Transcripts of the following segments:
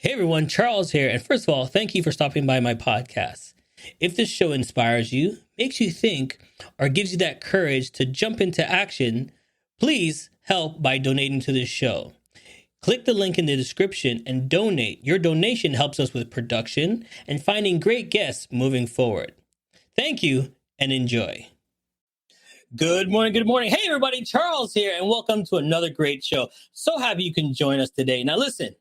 Hey everyone, Charles here. And first of all, thank you for stopping by my podcast. If this show inspires you, makes you think, or gives you that courage to jump into action, please help by donating to this show. Click the link in the description and donate. Your donation helps us with production and finding great guests moving forward. Thank you and enjoy. Good morning. Good morning. Hey everybody, Charles here, and welcome to another great show. So happy you can join us today. Now listen.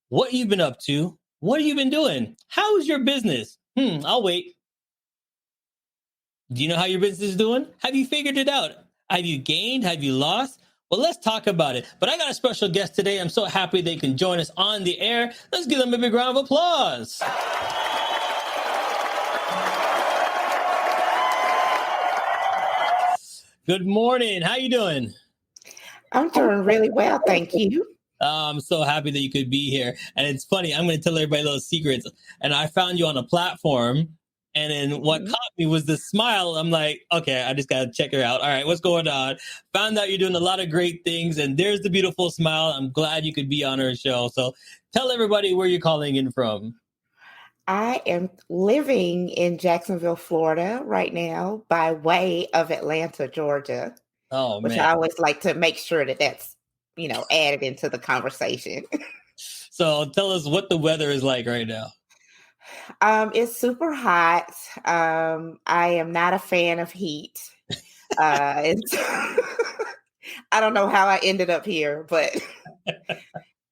What you've been up to? What have you been doing? How's your business? I'll wait. Do you know how your business is doing? Have you figured it out? Have you gained? Have you lost? Well, let's talk about it. But I got a special guest today. I'm so happy they can join us on the air. Let's give them a big round of applause. Good morning. How you doing? I'm doing really well, thank you. I'm so happy that you could be here. And it's funny, I'm going to tell everybody little secrets. And I found you on a platform. And then what caught me was the smile. I'm like, okay, I just got to check her out. All right, what's going on? Found out you're doing a lot of great things. And there's the beautiful smile. I'm glad you could be on our show. So tell everybody where you're calling in from. I am living in Jacksonville, Florida right now by way of Atlanta, Georgia. Oh, which man. I always like to make sure that that's, added into the conversation. So tell us what the weather is like right now. It's super hot. I am not a fan of heat. I don't know how I ended up here, but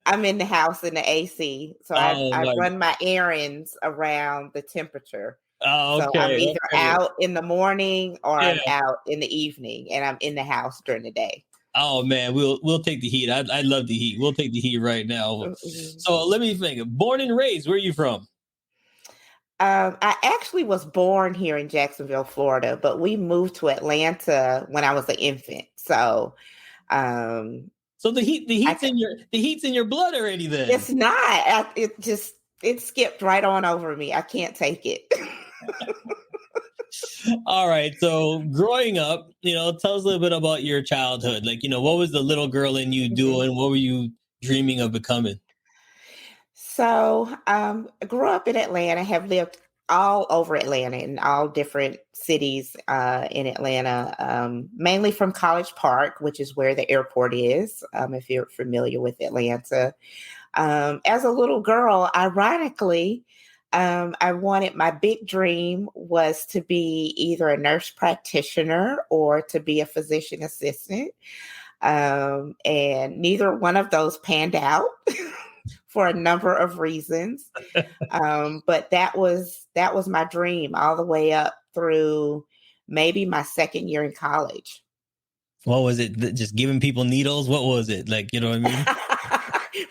I'm in the house in the AC. So I run my errands around the temperature. Oh, okay. So I'm either out in the morning or I'm out in the evening, and I'm in the house during the day. Oh man, we'll take the heat. I love the heat. We'll take the heat right now. Mm-hmm. So let me think. Born and raised, where are you from? I actually was born here in Jacksonville, Florida, but we moved to Atlanta when I was an infant. So, so the heat's in your blood already. Then it's not. It skipped right on over me. I can't take it. All right. So growing up, tell us a little bit about your childhood. Like, what was the little girl in you doing? What were you dreaming of becoming? So I grew up in Atlanta, have lived all over Atlanta in all different cities in Atlanta, mainly from College Park, which is where the airport is, if you're familiar with Atlanta. As a little girl, ironically, my big dream was to be either a nurse practitioner or to be a physician assistant. And neither one of those panned out for a number of reasons. But that was my dream all the way up through maybe my second year in college. What was it? Just giving people needles? What was it? Like, you know what I mean?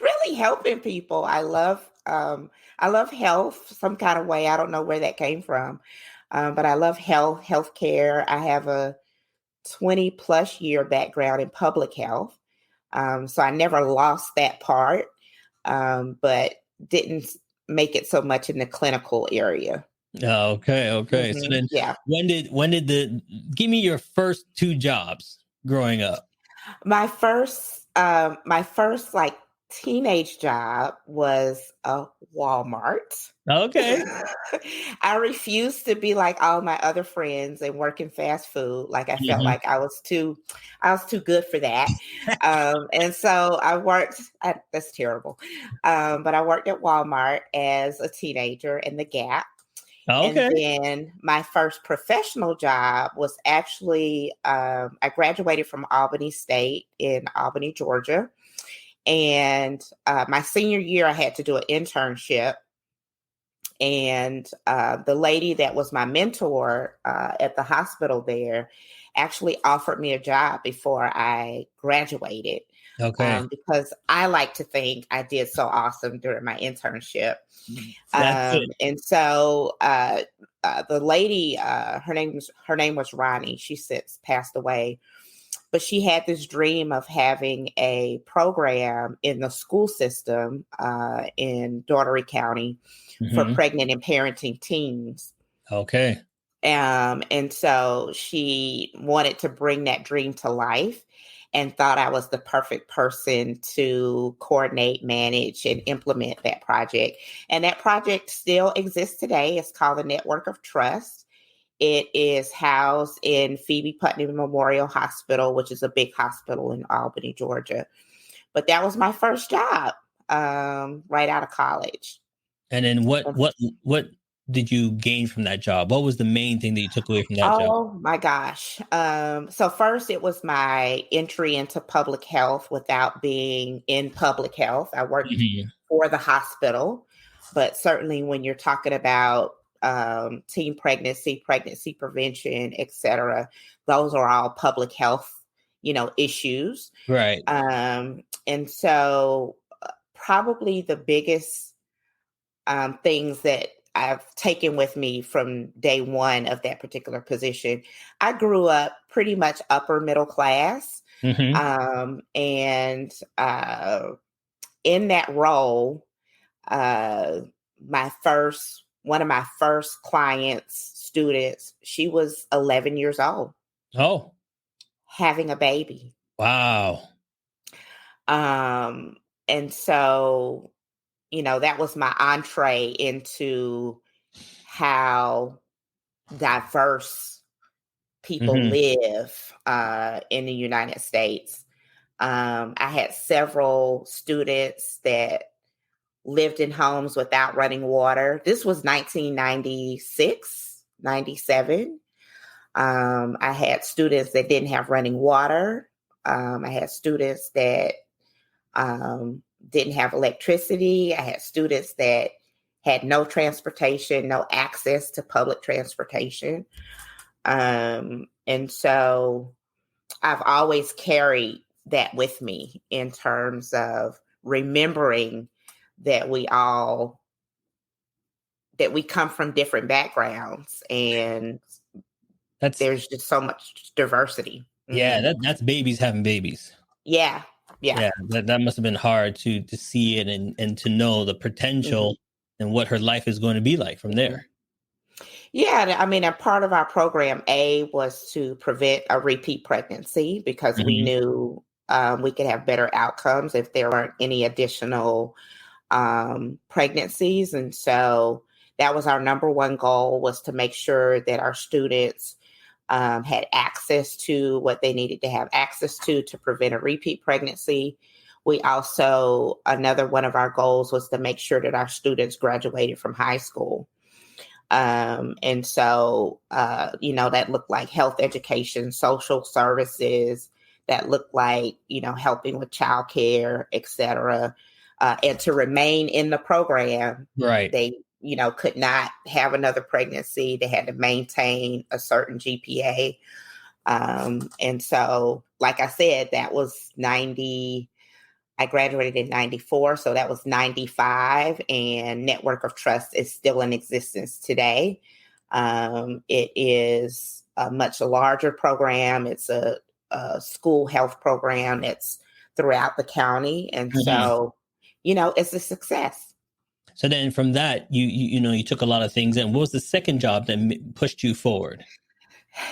Really helping people. I love health some kind of way. I don't know where that came from. But I love healthcare. I have a 20 plus year background in public health. So I never lost that part, but didn't make it so much in the clinical area. Oh, okay. Mm-hmm. So then give me your first two jobs growing up? My first like teenage job was a Walmart. Okay. I refused to be like all my other friends and work in fast food. Like I felt like I was too good for that. And so I worked that's terrible. But I worked at Walmart as a teenager in the Gap. Okay. And then my first professional job was actually, I graduated from Albany State in Albany, Georgia. And my senior year, I had to do an internship. And the lady that was my mentor at the hospital there actually offered me a job before I graduated. Okay. Because I like to think I did so awesome during my internship. And so the lady, her name was Ronnie. She since passed away. But she had this dream of having a program in the school system in Daugherty County for pregnant and parenting teens. Okay. And so she wanted to bring that dream to life. and thought I was the perfect person to coordinate, manage, and implement that project. And that project still exists today. It's called the Network of Trust. It is housed in Phoebe Putnam Memorial Hospital, which is a big hospital in Albany, Georgia. But that was my first job right out of college. And then what did you gain from that job? What was the main thing that you took away from that job? Oh my gosh. So first it was my entry into public health without being in public health. I worked Mhm. for the hospital, but certainly when you're talking about teen pregnancy, pregnancy prevention, etc., those are all public health, issues. Right. And so probably the biggest things that I've taken with me from day one of that particular position. I grew up pretty much upper middle class. Hmm. And in that role, uh, one of my first clients, students, she was 11 years old, Oh, having a baby. wow. And so that was my entree into how diverse people Hmm. live in the United States. I had several students that lived in homes without running water. This was 1996, 97. I had students that didn't have running water. I had students that didn't have electricity. I had students that had no transportation, no access to public transportation. And so I've always carried that with me in terms of remembering that we come from different backgrounds and That's there's just so much diversity. yeah, Mhm. that's babies having babies. Yeah. Yeah. Yeah, that must have been hard to see it and to know the Mhm. potential and what her life is going to be like from Mhm. there. Yeah, I mean, a part of our program A was to prevent a repeat pregnancy because we Hmm. knew we could have better outcomes if there weren't any additional pregnancies. And so that was our number one goal, was to make sure that our students had access to what they needed to have access to prevent a repeat pregnancy. We also, another one of our goals was to make sure that our students graduated from high school. And so, that looked like health education, social services, that looked like, helping with childcare, et cetera. And to remain in the program, Right. they, could not have another pregnancy. They had to maintain a certain GPA. And so, like I said, that was I graduated in 94, so that was 95, and Network of Trust is still in existence today. It is a much larger program. It's a school health program that's throughout the county. And Hmm. so, it's a success. So then from that, you took a lot of things. And what was the second job that pushed you forward?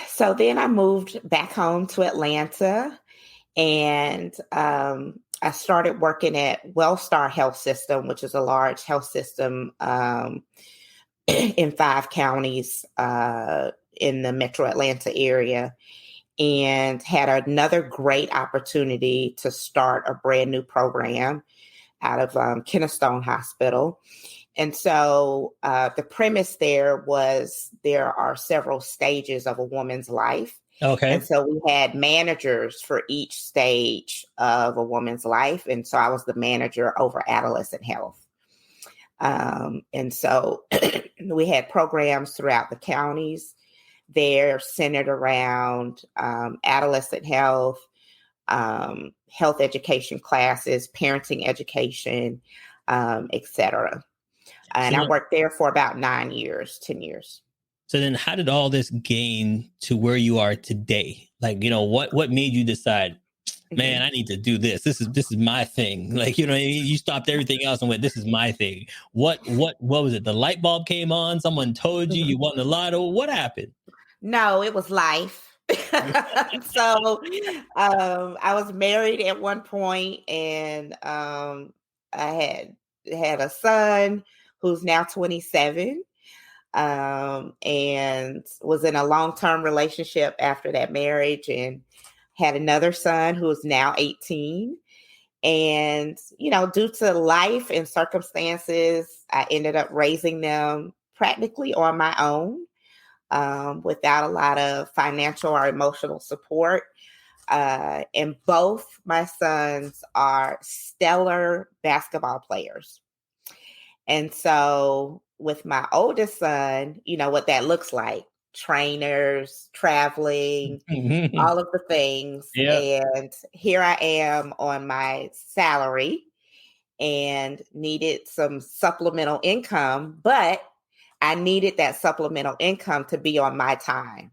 So then I moved back home to Atlanta, and I started working at Wellstar Health System, which is a large health system in 5 counties in the Metro Atlanta area, and had another great opportunity to start a brand new program out of Kennestone Hospital. And so the premise there was there are several stages of a woman's life. Okay. And so we had managers for each stage of a woman's life. And so I was the manager over adolescent health. And so we had programs throughout the counties there centered around adolescent health, health education classes, parenting education, etc. So And I then, worked there for about 9 years, 10 years. so then how did all this gain to where you are today? Like, what made you decide, man, Mhm. I need to do this. This is my thing. Like, you stopped everything else and went, this is my thing. What was it? The light bulb came on, someone told you Mhm. you won the lotto. What happened? No, it was life. So I was married at one point, and I had a son who's now 27, and was in a long-term relationship after that marriage, and had another son who is now 18. And, due to life and circumstances, I ended up raising them practically on my own, without a lot of financial or emotional support. And both my sons are stellar basketball players. And so with my oldest son, what that looks like: trainers, traveling, all of the things. Yeah. And here I am on my salary and needed some supplemental income, but I needed that supplemental income to be on my time.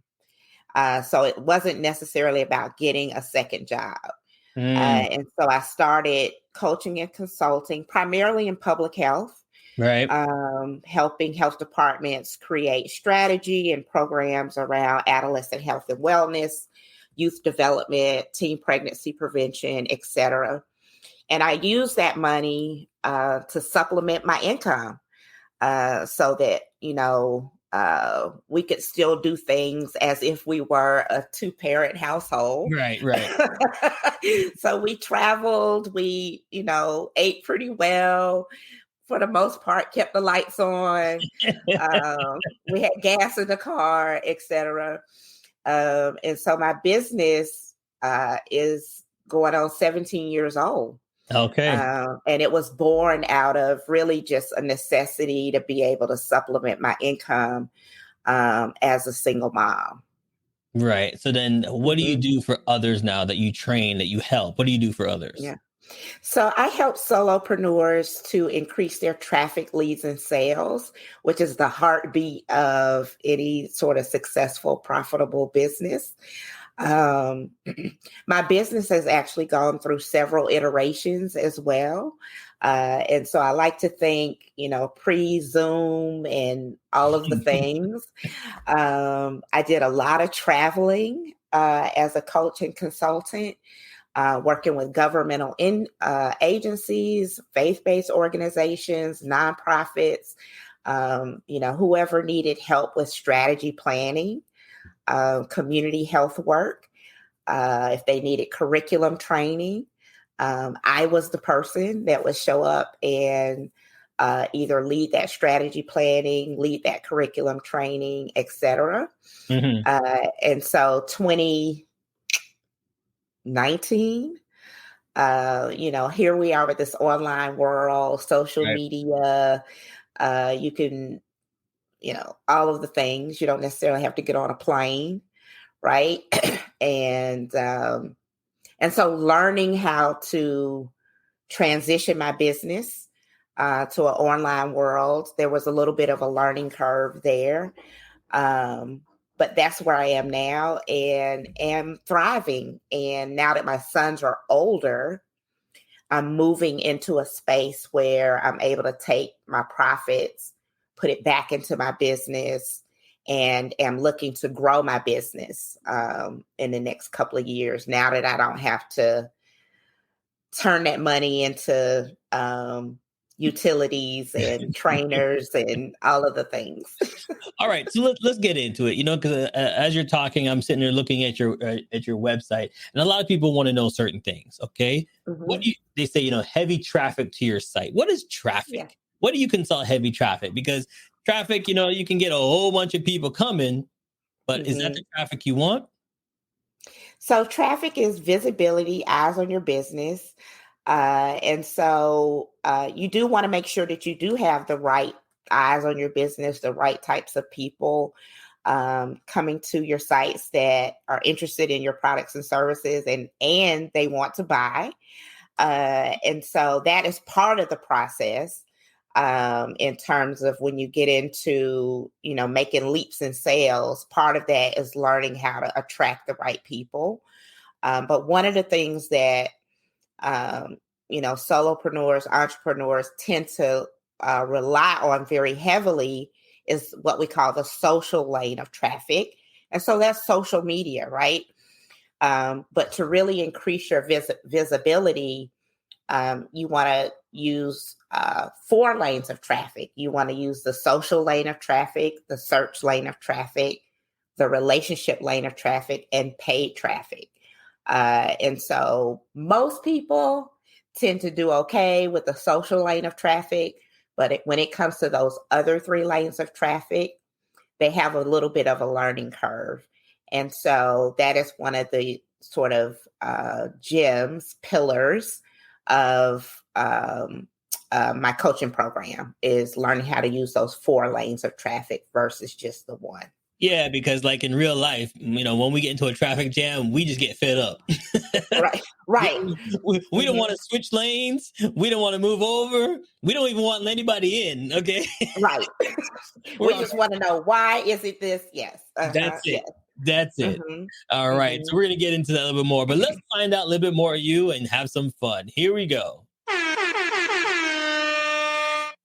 So it wasn't necessarily about getting a second job. And so I started coaching and consulting primarily in public health, Right. helping health departments create strategy and programs around adolescent health and wellness, youth development, teen pregnancy prevention, etc. And I use that money to supplement my income, so that, we could still do things as if we were a two-parent household. Right. Right. So we traveled, we, ate pretty well for the most part, kept the lights on. We had gas in the car, etc. And so my business is going on 17 years old. Okay. And it was born out of really just a necessity to be able to supplement my income as a single mom. Right. So then what do you do for others now that you train, that you help? What do you do for others? Yeah. So I help solopreneurs to increase their traffic, leads, and sales, which is the heartbeat of any sort of successful, profitable business. Um, my business has actually gone through several iterations as well. And so I like to think, pre-Zoom and all of the things. I did a lot of traveling as a coach and consultant, working with governmental agencies, faith-based organizations, nonprofits, whoever needed help with strategy planning, community health work, if they needed curriculum training. I was the person that would show up and either lead that strategy planning, lead that curriculum training, etc. Mm-hmm. And so 2019, here we are with this online world, social Right. media. You can, all of the things. You don't necessarily have to get on a plane, right? and so learning how to transition my business to an online world, there was a little bit of a learning curve there. But that's where I am now and am thriving. And now that my sons are older, I'm moving into a space where I'm able to take my profits, put it back into my business, and am looking to grow my business in the next couple of years, now that I don't have to turn that money into utilities and trainers and all of the things. All right, so let's get into it. Because as you're talking, I'm sitting there looking at your website, and a lot of people want to know certain things. Okay, Mhm. they say? Heavy traffic to your site. What is Yeah. traffic? What do you consult heavy traffic? Because traffic, you can get a whole bunch of people coming, but is that Mhm. the traffic you want? So traffic is visibility, eyes on your business. And so you do want to make sure that you do have the right eyes on your business, the right types of people coming to your sites that are interested in your products and services, and they want to buy. And so that is part of the process, in terms of when you get into, making leaps in sales. Part of that is learning how to attract the right people. But one of the things that, solopreneurs, entrepreneurs tend to rely on very heavily is what we call the social lane of traffic, And so that's social media, right? But to really increase your visibility, you want to use 4 lanes of traffic. You want to use the social lane of traffic, the search lane of traffic, the relationship lane of traffic, and paid traffic. And so most people tend to do okay with the social lane of traffic, but when it comes to those other 3 lanes of traffic, they have a little bit of a learning curve. And so that is one of the sort of gems, pillars of my coaching program, is learning how to use those 4 lanes of traffic versus just the one. Yeah, because like in real life, when we get into a traffic jam, we just get fed up. Right, right. We don't want to switch lanes. We don't want to move over. We don't even want anybody in. Okay. Right. We're We on. just want to know, why is it this? Yes. That's it. Yes. That's it. Mm-hmm. All right. So we're going to get into that a little bit more, but let's find out a little bit more of you and have some fun. Here we go.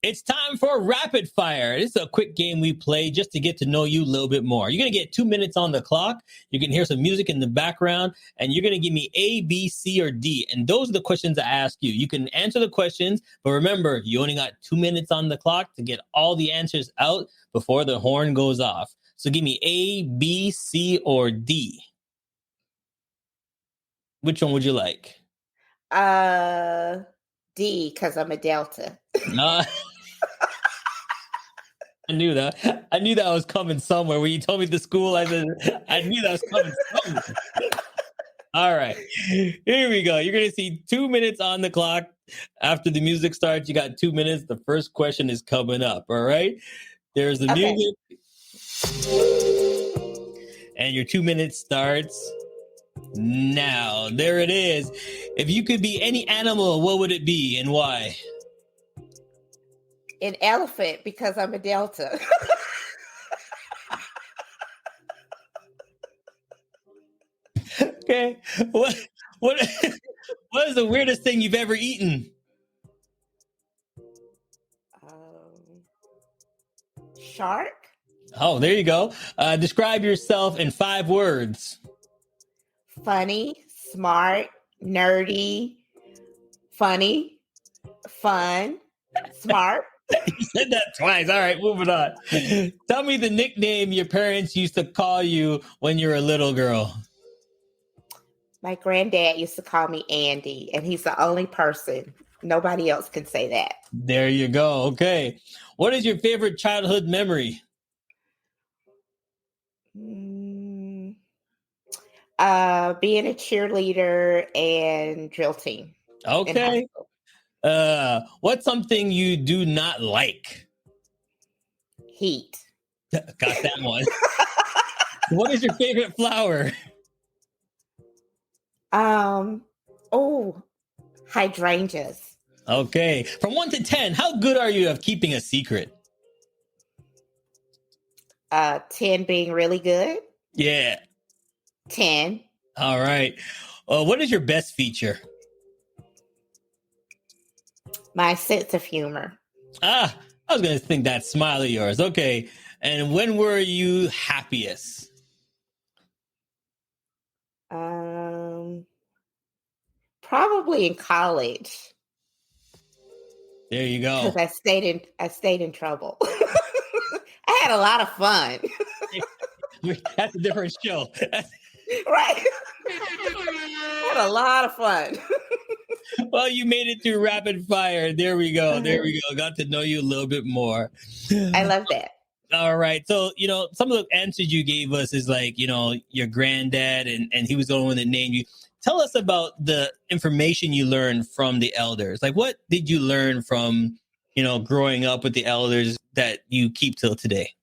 It's time for rapid fire. This is a quick game we play just to get to know you a little bit more. You're going to get 2 minutes on the clock. You can hear some music in the background, and you're going to give me A, B, C, or D. And those are the questions I ask you. You can answer the questions, but remember, you only got 2 minutes on the clock to get all the answers out before the horn goes off. So give me A, B, C, or D. Which one would you like? D, because I'm a Delta. I knew that. I knew that was coming somewhere. When you told me the school, I said, I knew that was coming somewhere. All right. Here we go. You're going to see 2 minutes on the clock. After the music starts, you got 2 minutes. The first question is coming up. All right. There's the music. And your 2 minutes starts now. There it is. If you could be any animal, what would it be and why? An elephant, because I'm a Delta. Okay. What is the weirdest thing you've ever eaten? Shark. Oh, there you go. Describe yourself in 5 words. Funny, smart, nerdy, funny, fun, smart. You said that twice. All right, moving on. Tell me the nickname your parents used to call you when you were a little girl. My granddad used to call me Andy, and he's the only person. Nobody else can say that. There you go. Okay. What is your favorite childhood memory? Being a cheerleader and drill team. Okay. What's something you do not like? Heat. Got that one. What is your favorite flower? Hydrangeas. Okay. From 1 to 10, how good are you of keeping a secret? 10 being really good. Yeah. 10. All right. What is your best feature? My sense of humor. I was going to think that smile of yours. Okay. And when were you happiest? Probably in college. There you go. Because I stayed in trouble. I had a lot of fun. That's a different show. Right. I had a lot of fun. Well, you made it through rapid fire. There we go. There we go. Got to know you a little bit more. I love that. All right. So, some of the answers you gave us is like, your granddad and he was the one that named you. Tell us about the information you learned from the elders. Like, what did you learn from, growing up with the elders that you keep till today?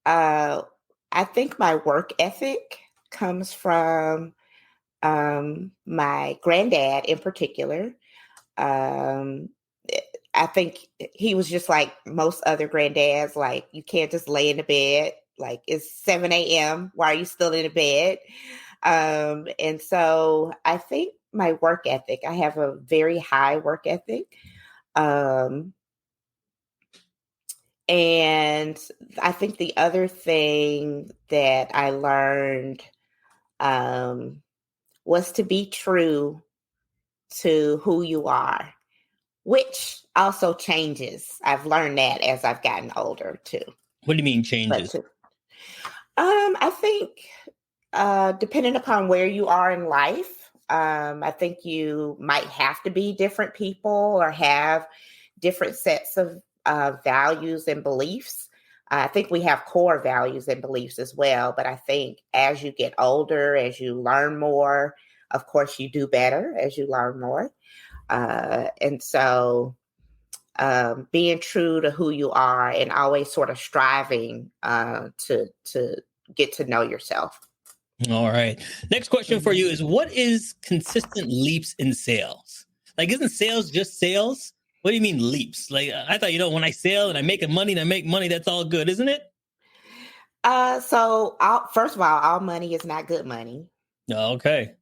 I think my work ethic comes from my granddad in particular. I think he was just like most other granddads. Like, you can't just lay in the bed. Like, it's 7 a.m. Why are you still in the bed? And so I think my work ethic, I have a very high work ethic. And And I think the other thing that I learned was to be true to who you are, which also changes. I've learned that as I've gotten older too. What do you mean But changes? I think depending upon where you are in life, I think you might have to be different people or have different sets of values and beliefs. I think we have core values and beliefs as well, but I think as you get older, as you learn more, of course, you do better as you learn more. And so being true to who you are and always sort of striving to get to know yourself. All right. Next question for you is, what is consistent leaps in sales? Like, isn't sales just sales? What do you mean leaps? Like, I thought, when I sell and I make money and I make money, that's all good, isn't it? First of all money is not good money. Okay.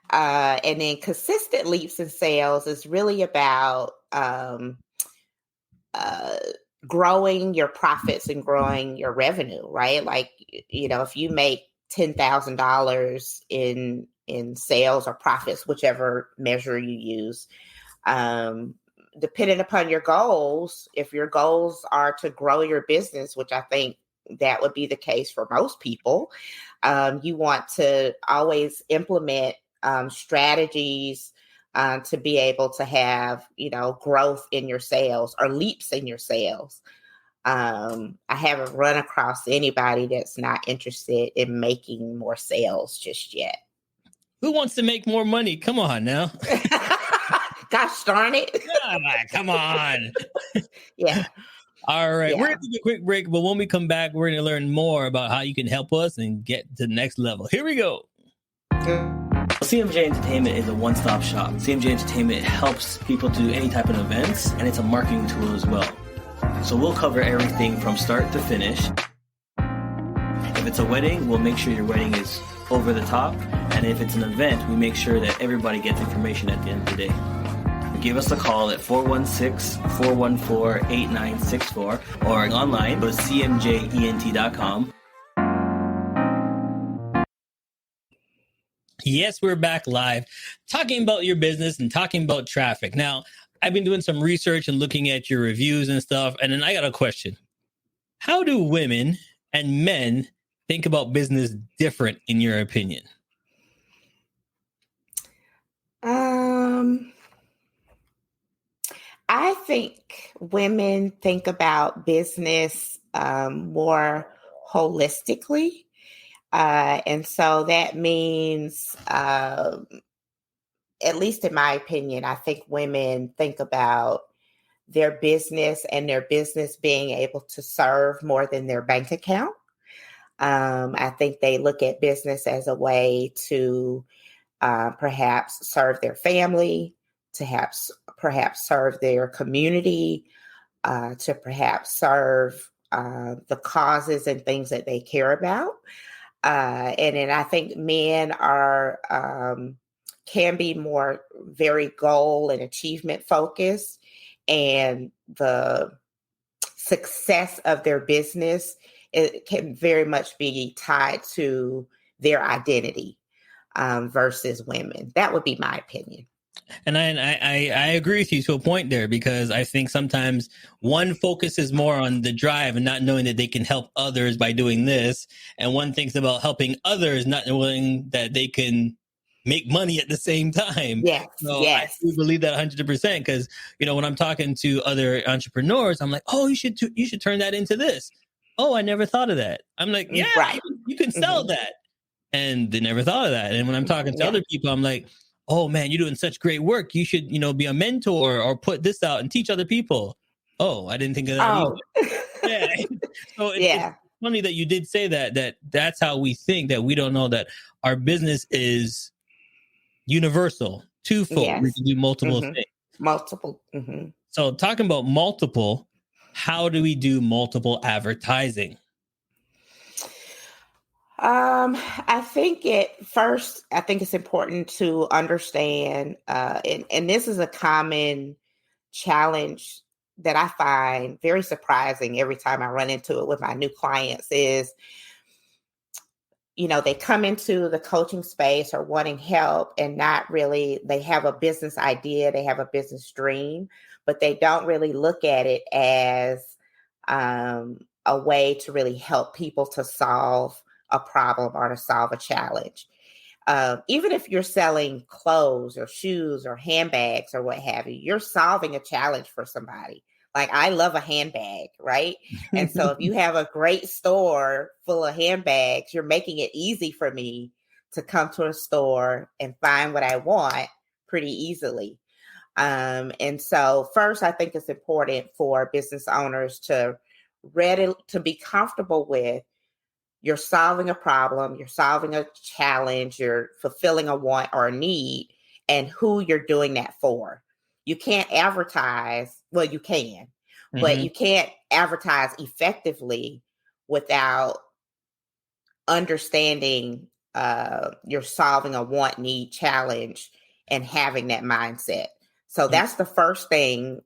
And then consistent leaps in sales is really about growing your profits and growing your revenue, right? Like, if you make $10,000 in sales or profits, whichever measure you use, depending upon your goals, if your goals are to grow your business, which I think that would be the case for most people, you want to always implement strategies to be able to have, growth in your sales or leaps in your sales. I haven't run across anybody that's not interested in making more sales just yet. Who wants to make more money? Come on now. Gosh darn it. Come on. Yeah. All right. Yeah. We're going to take a quick break, but when we come back, we're going to learn more about how you can help us and get to the next level. Here we go. CMJ Entertainment is a one-stop shop. CMJ Entertainment helps people do any type of events, and it's a marketing tool as well. So we'll cover everything from start to finish. If it's a wedding, we'll make sure your wedding is over the top. And if it's an event, we make sure that everybody gets information at the end of the day. Give us a call at 416-414-8964 or online, go to cmjent.com. Yes, we're back live talking about your business and talking about traffic. Now, I've been doing some research and looking at your reviews and stuff, and then I got a question. How do women and men think about business different, in your opinion? I think women think about business more holistically. And so that means, at least in my opinion, I think women think about their business and their business being able to serve more than their bank account. I think they look at business as a way to perhaps serve their family, to perhaps serve their community, to perhaps serve the causes and things that they care about. And then I think men can be more very goal and achievement focused, and the success of their business, it can very much be tied to their identity versus women. That would be my opinion. And I agree with you to a point there, because I think sometimes one focuses more on the drive and not knowing that they can help others by doing this. And one thinks about helping others, not knowing that they can make money at the same time. Yes. So yes. I do believe that 100%, because, when I'm talking to other entrepreneurs, I'm like, oh, you should turn that into this. Oh, I never thought of that. I'm like, yeah, right. you can sell that. And they never thought of that. And when I'm talking to other people, I'm like, oh man, you're doing such great work. You should, be a mentor or put this out and teach other people. Oh, I didn't think of that either. Yeah. So it's funny that you did say that's how we think, that we don't know that our business is universal, twofold. Yes. We can do multiple things. Multiple. Mm-hmm. So talking about multiple, how do we do multiple advertising? I think it's important to understand, and this is a common challenge that I find very surprising every time I run into it with my new clients is, they come into the coaching space or wanting help and not really, they have a business idea, they have a business dream, but they don't really look at it as a way to really help people to solve a problem or to solve a challenge. Even if you're selling clothes or shoes or handbags or what have you, you're solving a challenge for somebody. Like, I love a handbag, right? And so if you have a great store full of handbags, you're making it easy for me to come to a store and find what I want pretty easily. And so first, I think it's important for business owners to be comfortable with, you're solving a problem, you're solving a challenge, you're fulfilling a want or a need, and who you're doing that for. You can't advertise, well, you can, but you can't advertise effectively without understanding you're solving a want, need, challenge, and having that mindset. So that's the first thing,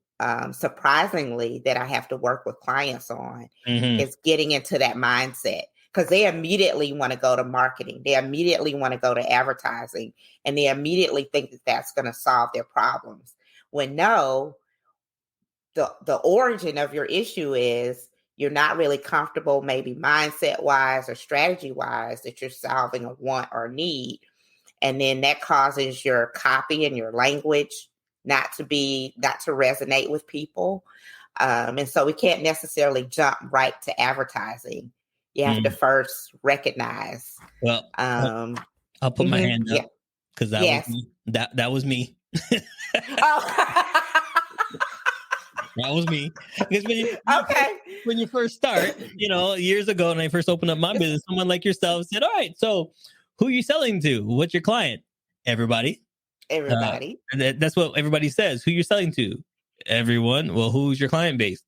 surprisingly, that I have to work with clients on is getting into that mindset. Because they immediately want to go to marketing. They immediately want to go to advertising. And they immediately think that that's going to solve their problems. When no, the origin of your issue is you're not really comfortable, maybe mindset-wise or strategy-wise, that you're solving a want or need. And then that causes your copy and your language not to resonate with people. And so we can't necessarily jump right to advertising. You have to first recognize. Well, I'll put my hand up because was me. That was me. Oh. That was me. Because when you first start, years ago when I first opened up my business, someone like yourself said, all right, so who are you selling to? What's your client? Everybody. Everybody. And that's what everybody says. Who you're selling to? Everyone. Well, who's your client base?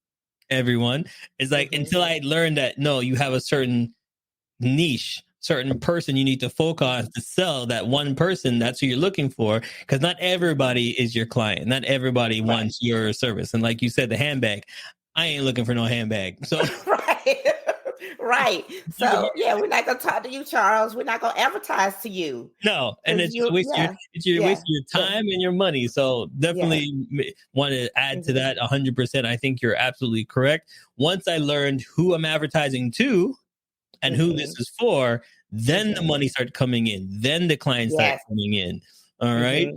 Everyone. It's like, until I learned that, no, you have a certain niche, certain person you need to focus on to sell that one person. That's who you're looking for, because not everybody is your client. Not everybody wants your service. And like you said, the handbag, I ain't looking for no handbag. So right. So we're not gonna talk to you, Charles. We're not gonna advertise to you. No, and it's wasting your time and your money. So definitely want to add to that 100%. I think you're absolutely correct. Once I learned who I'm advertising to and who this is for, then the money started coming in. Then the clients start coming in. All right.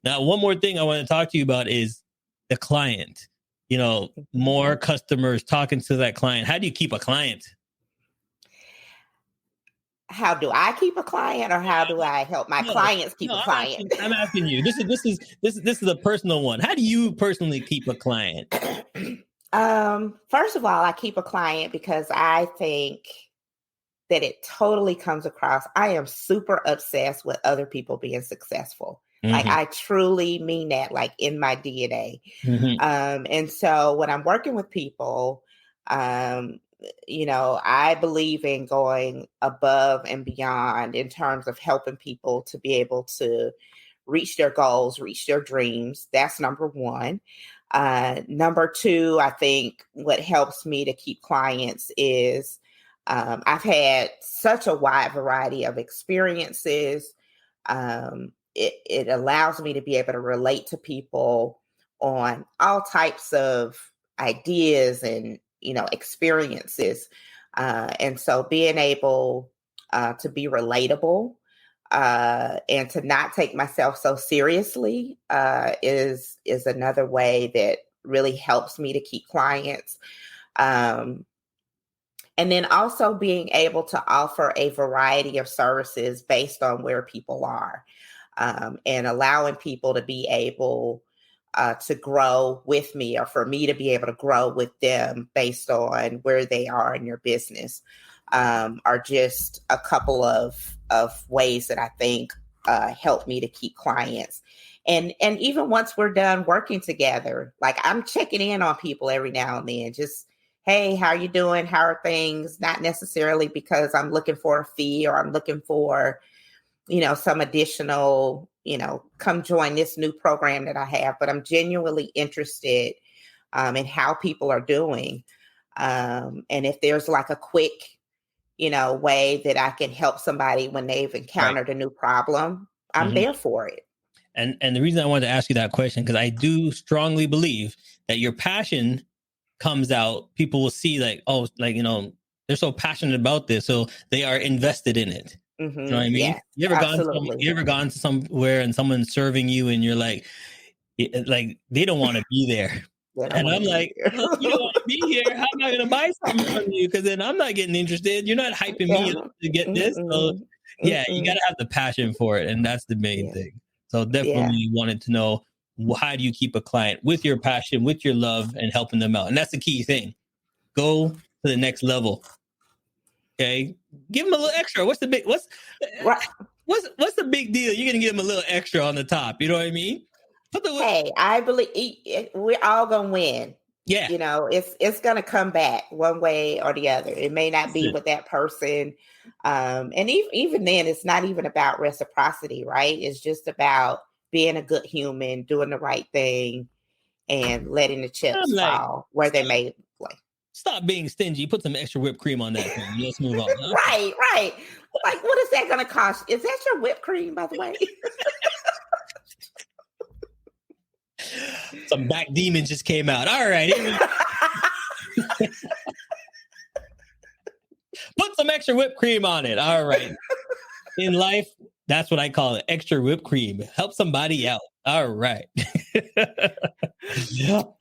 Now, one more thing I want to talk to you about is the client. More customers, talking to that client. How do you keep a client? How do I keep a client, or how do I help my clients keep a client? I'm asking you. This is a personal one. How do you personally keep a client? First of all, I keep a client because I think that it totally comes across. I am super obsessed with other people being successful. Like, I truly mean that, like, in my DNA. And so when I'm working with people, I believe in going above and beyond in terms of helping people to be able to reach their goals, reach their dreams. That's number one. Number two, I think what helps me to keep clients is I've had such a wide variety of experiences. It allows me to be able to relate to people on all types of ideas and, experiences. And so being able to be relatable and to not take myself so seriously is another way that really helps me to keep clients. And then also being able to offer a variety of services based on where people are, and allowing people to be able to grow with me, or for me to be able to grow with them based on where they are in your business, are just a couple of ways that I think help me to keep clients. And even once we're done working together, like, I'm checking in on people every now and then, just, hey, how are you doing? How are things? Not necessarily because I'm looking for a fee or I'm looking for, some additional, come join this new program that I have, but I'm genuinely interested and how people are doing. And if there's like a quick, way that I can help somebody when they've encountered a new problem, I'm there for it. And the reason I wanted to ask you that question, because I do strongly believe that your passion comes out, people will see like, oh, like, they're so passionate about this, so they are invested in it. You know what I mean? Yes, You ever gone to somewhere and someone's serving you and you're like they don't want to be there. And I'm like, well, if you don't want to be here, how am I going to buy something from you? Because then I'm not getting interested. You're not hyping me up to get this. So yeah, you got to have the passion for it. And that's the main thing. So definitely wanted to know, how do you keep a client with your passion, with your love, and helping them out? And that's the key thing. Go to the next level. Okay, give them a little extra. What's the big deal? You're gonna give them a little extra on the top. You know what I mean? Hey, I believe we're all gonna win. Yeah, it's gonna come back one way or the other. It may not be with that person, and even then, it's not even about reciprocity, right? It's just about being a good human, doing the right thing, and letting the chips fall where they may play. Stop being stingy. Put some extra whipped cream on that thing. Let's move on. Right. Like, what is that going to cost? Is that your whipped cream, by the way? Some back demons just came out. All right. Put some extra whipped cream on it. All right. In life, that's what I call it. Extra whipped cream. Help somebody out. All right.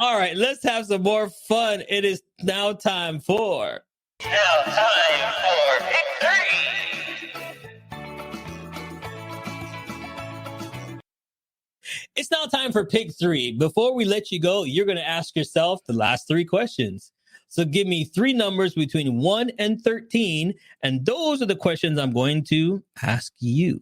All right. Let's have some more fun. It is now time for Pick 3. It's now time for Pick 3. Before we let you go, you're going to ask yourself the last 3 questions. So give me 3 numbers between 1 and 13, and those are the questions I'm going to ask you.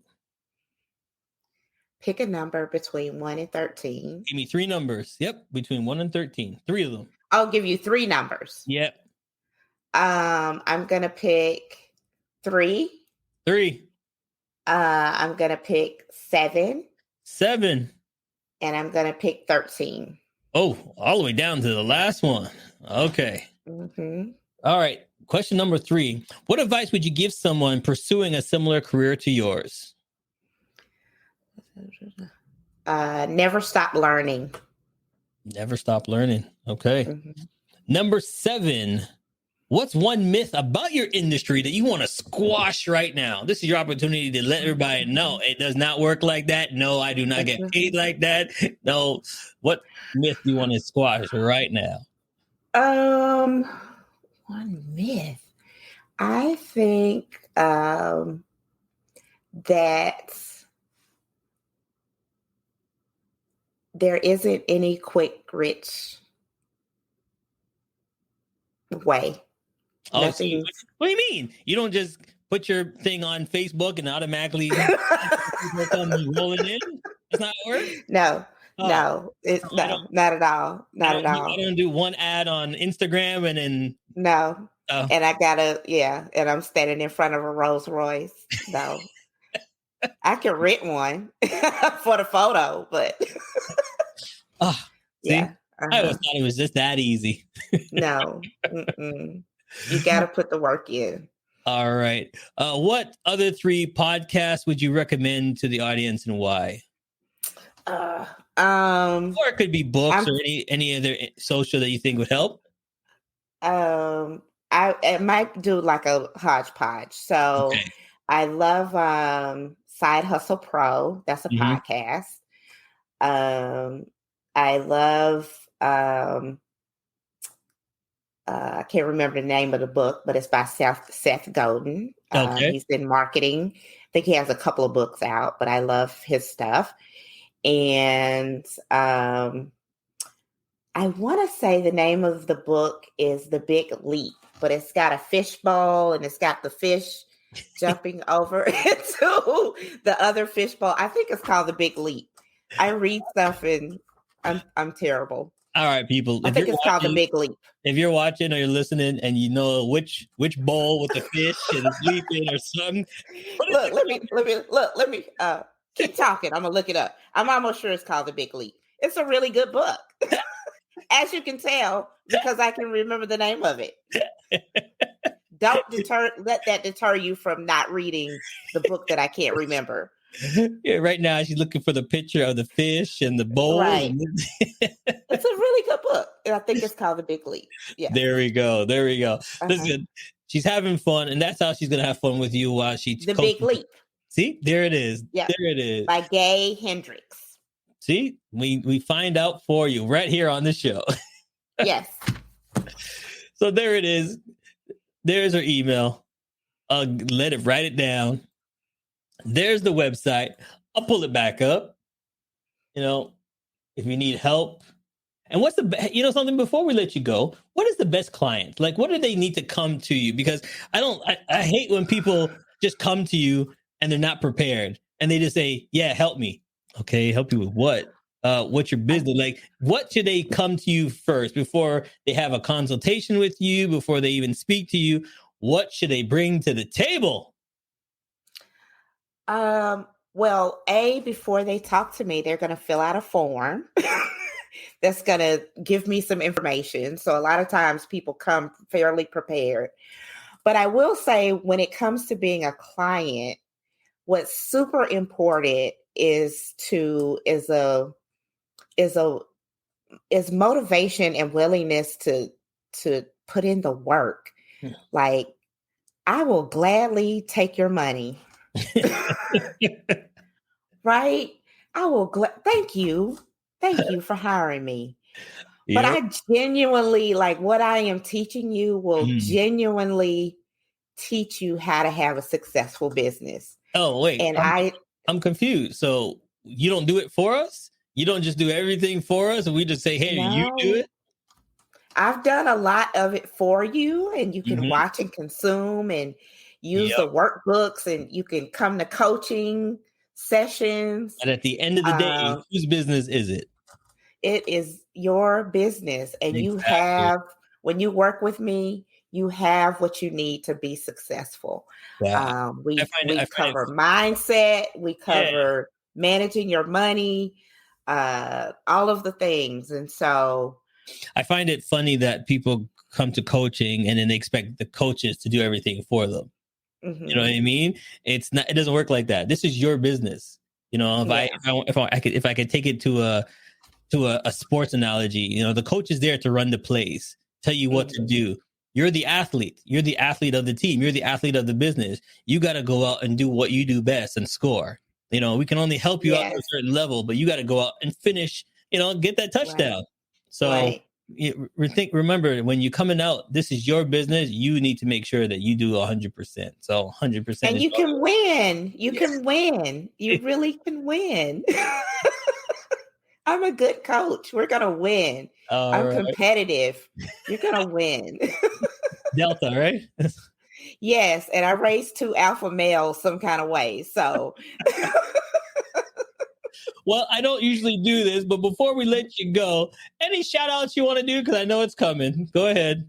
Pick a number between 1 and 13. Give me 3 numbers. Yep, between 1 and 13. 3 of them. I'll give you 3 numbers. Yep. I'm going to pick 3. 3. I'm going to pick 7. 7. And I'm going to pick 13. Oh, all the way down to the last one. Okay. Mm-hmm. All right. Question number 3. What advice would you give someone pursuing a similar career to yours? Never stop learning. Never stop learning. Okay. Mm-hmm. Number 7. What's one myth about your industry that you want to squash right now? This is your opportunity to let everybody know it does not work like that. No, I do not get paid like that. No. What myth do you want to squash right now? One myth. I think that there isn't any quick, rich way. Oh, so what do you mean? You don't just put your thing on Facebook and automatically come rolling in? That's not how it works? No, not at all. Not at all. I don't do one ad on Instagram and then no. Oh. And and I'm standing in front of a Rolls Royce. No. I can rent one for the photo, but yeah. I always thought it was just that easy. No. Mm-mm. You got to put the work in. All right. What other 3 podcasts would you recommend to the audience and why? Or it could be books or any other social that you think would help. I might do like a hodgepodge. So I love Side Hustle Pro. That's a podcast. I love I can't remember the name of the book, but it's by Seth Godin. He's in marketing. I think he has a couple of books out, but I love his stuff. And I want to say the name of the book is The Big Leap, but it's got a fishbowl and it's got the fish jumping over into the other fishbowl. I think it's called The Big Leap. I read stuff and I'm terrible. All right, people. I think it's called The Big Leap. If you're watching or you're listening and you know which bowl with the fish and it's leaping or something. Look, let me keep talking. I'm gonna look it up. I'm almost sure it's called The Big Leap. It's a really good book. As you can tell, because I can remember the name of it. Don't let that deter you from not reading the book that I can't remember. Yeah, right now she's looking for the picture of the fish and the bowl. Right. And It's a really good book. I think it's called The Big Leap. Yeah. There we go. Listen, she's having fun, and that's how she's gonna have fun with you while she The coaches. Big Leap. See, there it is. Yeah. There it is. By Gay Hendricks. See, we find out for you right here on the show. Yes. So there it is. There's her email. Write it down. There's the website. I'll pull it back up. If you need help. And what's something before we let you go? What is the best client? Like, what do they need to come to you? Because I hate when people just come to you and they're not prepared and they just say, yeah, help me. Okay. Help you with what? What's your business? Like, what should they come to you first before they have a consultation with you, before they even speak to you? What should they bring to the table? Well, before they talk to me, they're going to fill out a form that's going to give me some information. So a lot of times people come fairly prepared. But I will say, when it comes to being a client, what's super important is motivation and willingness to put in the work. Like, I will gladly take your money. Right? I will. Thank you for hiring me. Yep. But I genuinely, like, what I am teaching you will genuinely teach you how to have a successful business. Oh, wait. And I'm confused. So you don't do it for us? You don't just do everything for us and we just say, hey, you do it? I've done a lot of it for you, and you can watch and consume and use the workbooks, and you can come to coaching sessions. And at the end of the day, whose business is it? It is your business. And exactly. When you work with me, you have what you need to be successful. Yeah. We cover mindset, we cover managing your money, all of the things. And so I find it funny that people come to coaching and then they expect the coaches to do everything for them. Mm-hmm. You know what I mean? It's not. It doesn't work like that. This is your business. If I could take it to a sports analogy, the coach is there to run the plays, tell you what to do. You're the athlete. You're the athlete of the team. You're the athlete of the business. You got to go out and do what you do best and score. We can only help you out to a certain level, but you got to go out and finish. Get that touchdown. Right. So remember, when you're coming out, this is your business. You need to make sure that you do 100%. So 100%. And you can win. You can win. You really can win. I'm a good coach. We're going to win. I'm competitive. You're going to win. Delta, right? Yes. And I raised 2 alpha males some kind of way. So... Well, I don't usually do this, but before we let you go, any shout outs you want to do? Because I know it's coming. Go ahead.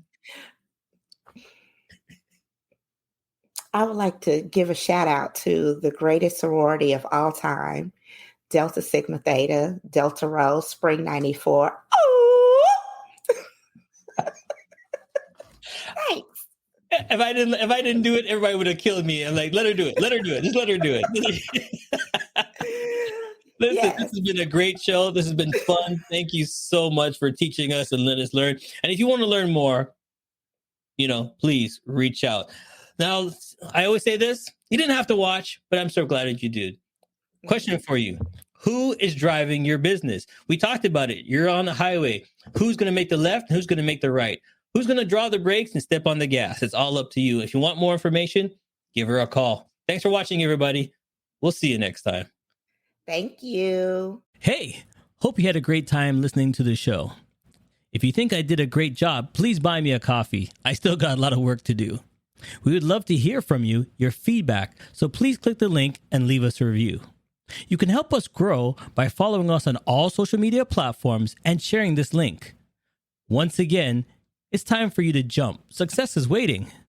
I would like to give a shout out to the greatest sorority of all time, Delta Sigma Theta, Delta Rho, Spring 94. Oh! Thanks. If I didn't do it, everybody would have killed me. I'm like, let her do it. Let her do it. Just let her do it. Listen, This has been a great show. This has been fun. Thank you so much for teaching us and letting us learn. And if you want to learn more, please reach out. Now, I always say this. You didn't have to watch, but I'm so glad that you did. Question for you. Who is driving your business? We talked about it. You're on the highway. Who's going to make the left? Who's going to make the right? Who's going to draw the brakes and step on the gas? It's all up to you. If you want more information, give her a call. Thanks for watching, everybody. We'll see you next time. Thank you. Hey, hope you had a great time listening to the show. If you think I did a great job, please buy me a coffee. I still got a lot of work to do. We would love to hear from you, your feedback, so please click the link and leave us a review. You can help us grow by following us on all social media platforms and sharing this link. Once again, it's time for you to jump. Success is waiting.